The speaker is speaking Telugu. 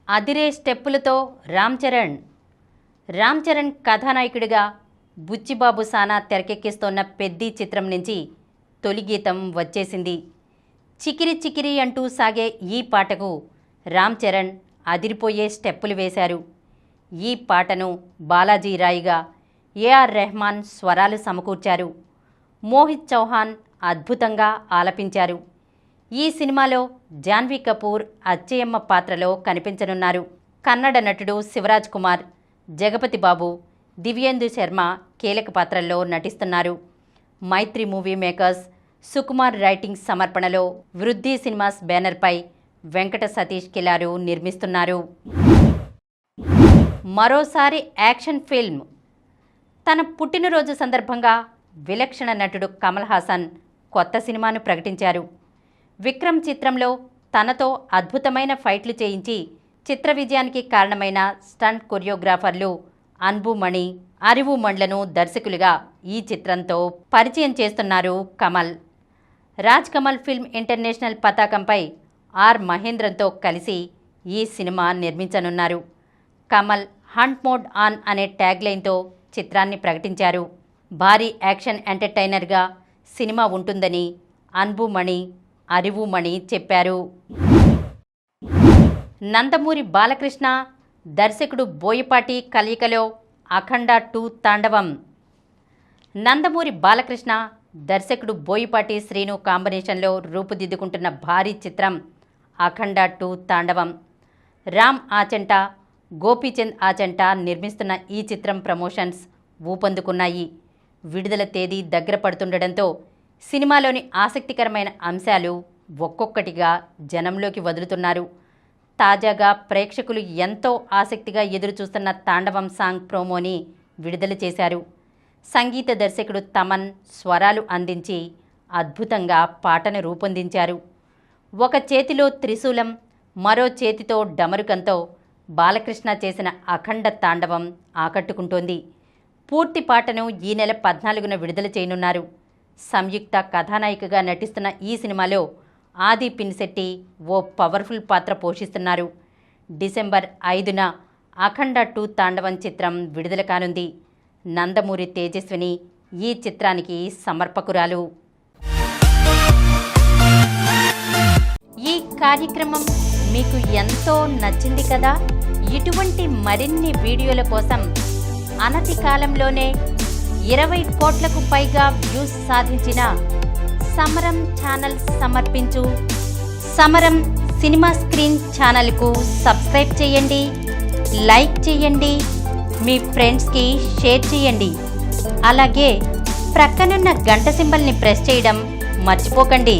అదిరే స్టెప్పులతో రామ్ చరణ్ కథానాయకుడిగా బుచ్చిబాబు సానా తెరకెక్కిస్తోన్న పెద్ది చిత్రం నుంచి తొలి గీతం వచ్చేసింది. చికిరి చికిరి అంటూ సాగే ఈ పాటకు రామ్ చరణ్ అదిరిపోయే స్టెప్పులు వేశారు. ఈ పాటను బాలాజీ రాయిగా ఏఆర్ రెహమాన్ స్వరాలు సమకూర్చారు. మోహిత్ చౌహాన్ అద్భుతంగా ఆలపించారు. ఈ సినిమాలో జాన్వీ కపూర్ అచ్చయ్యమ్మ పాత్రలో కనిపించనున్నారు. కన్నడ నటుడు శివరాజ్ కుమార్, జగపతి బాబు, దివ్యేందు శర్మ కీలక పాత్రల్లో నటిస్తున్నారు. మైత్రి మూవీ మేకర్స్ సుకుమార్ రైటింగ్ సమర్పణలో వృద్ధి సినిమాస్ బ్యానర్పై వెంకట సతీష్ కిలారు నిర్మిస్తున్నారు. మరోసారి యాక్షన్ ఫిల్మ్. తన పుట్టినరోజు సందర్భంగా విలక్షణ నటుడు కమల్ హాసన్ కొత్త సినిమాను ప్రకటించారు. విక్రమ్ చిత్రంలో తనతో అద్భుతమైన ఫైట్లు చేయించి చిత్ర విజయానికి కారణమైన స్టంట్ కొరియోగ్రాఫర్లు అన్బు మణి, అరివు మండ్లను దర్శకులుగా ఈ చిత్రంతో పరిచయం చేస్తున్నారు కమల్. రాజ్ కమల్ ఫిల్మ్ ఇంటర్నేషనల్ పతాకంపై ఆర్ మహేంద్రన్తో కలిసి ఈ సినిమా నిర్మించనున్నారు. కమల్ హంట్ మోడ్ ఆన్ అనే ట్యాగ్లైన్తో చిత్రాన్ని ప్రకటించారు. భారీ యాక్షన్ ఎంటర్టైనర్గా సినిమా ఉంటుందని అన్బు మణి, అరివు మణి చెప్పారు. నందమూరి బాలకృష్ణ, దర్శకుడు బోయపాటి కలయికలో అఖండ 2 తాండవం. నందమూరి బాలకృష్ణ, దర్శకుడు బోయపాటి శ్రీను కాంబినేషన్లో రూపుదిద్దుకుంటున్న భారీ చిత్రం అఖండ 2 తాండవం. రామ్ ఆచంట, గోపీచంద్ ఆచంట నిర్మిస్తున్న ఈ చిత్రం ప్రమోషన్స్ ఊపందుకున్నాయి. విడుదల తేదీ దగ్గర పడుతుండటంతో సినిమాలోని ఆసక్తికరమైన అంశాలు ఒక్కొక్కటిగా జనంలోకి వదులుతున్నారు. తాజాగా ప్రేక్షకులు ఎంతో ఆసక్తిగా ఎదురుచూస్తున్న తాండవం సాంగ్ ప్రోమోని విడుదల చేశారు. సంగీత దర్శకుడు తమన్ స్వరాలు అందించి అద్భుతంగా పాటను రూపొందించారు. ఒక చేతిలో త్రిశూలం, మరో చేతితో డమరుకంతో బాలకృష్ణ చేసిన అఖండ తాండవం ఆకట్టుకుంటోంది. పూర్తి పాటను ఈ నెల 14న విడుదల చేయనున్నారు. సంయుక్త కథానాయికగా నటిస్తున్న ఈ సినిమాలో ఆది పినిశెట్టి ఓ పవర్ఫుల్ పాత్ర పోషిస్తున్నారు. డిసెంబర్ 5న అఖండ 2 తాండవం చిత్రం విడుదల కానుంది. నందమూరి తేజస్విని ఈ చిత్రానికి సమర్పకురాలు. ఈ కార్యక్రమం మీకు ఎంతో నచ్చింది కదా. ఇటువంటి మరిన్ని వీడియోల కోసం అనతి కాలంలోనే 20 కోట్లకు పైగా వ్యూస్ సాధించిన సమరం ఛానల్ సమర్పించు సమరం సినిమా స్క్రీన్ ఛానల్కు సబ్స్క్రైబ్ చేయండి, లైక్ చేయండి, మీ ఫ్రెండ్స్కి షేర్ చేయండి. అలాగే ప్రక్కనున్న గంట సింబల్ని ప్రెస్ చేయడం మర్చిపోకండి.